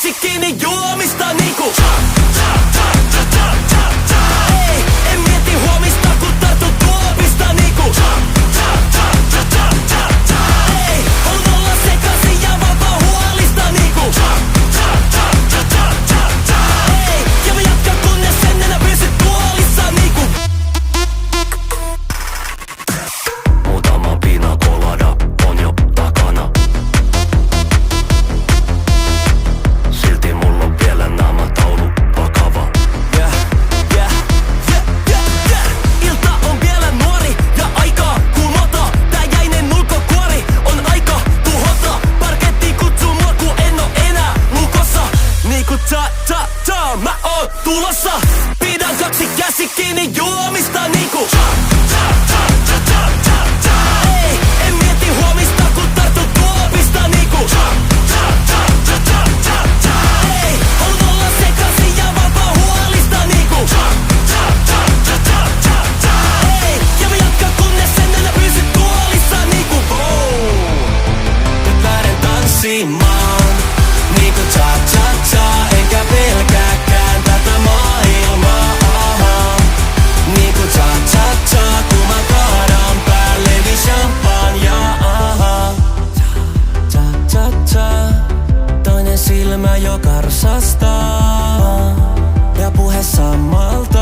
käsi kiinni juomista niinku ei, en mieti huomista kun tartun tuopista niinku ei, haluun olla sekaisin ja vapaa huolista niinku ei, ja mä jatkan kunnes en enää pysy tuolissa niinku muutama pina colada on jo takana. Silti mulla on vielä nämä taulu vakava. Ilta on vielä nuori ja aikaa kumota. Tää jäinen ulkokuori on aika tuhota. Parketti kutsuu mua ku en oo enää lukossa. Niinku ta mä oon tulossa. Pidän kaksi käsi kiinni juomista niinku ei, en mieti huomista kun tartun tuopista niinku ei, haluun olla sekaisin ja vapaa huolista niinku ei, ja mä jatkan kunnes en enää pysy tuolissa niinku nyt lähden tanssimaan niinku cha-cha-cha, enkä pelkääkään tätä maailmaa niinku cha-cha-cha, kun mä kaadan päälleni champagnea cha-cha-cha, toinen silmä jo karsastaa ja puhe samalta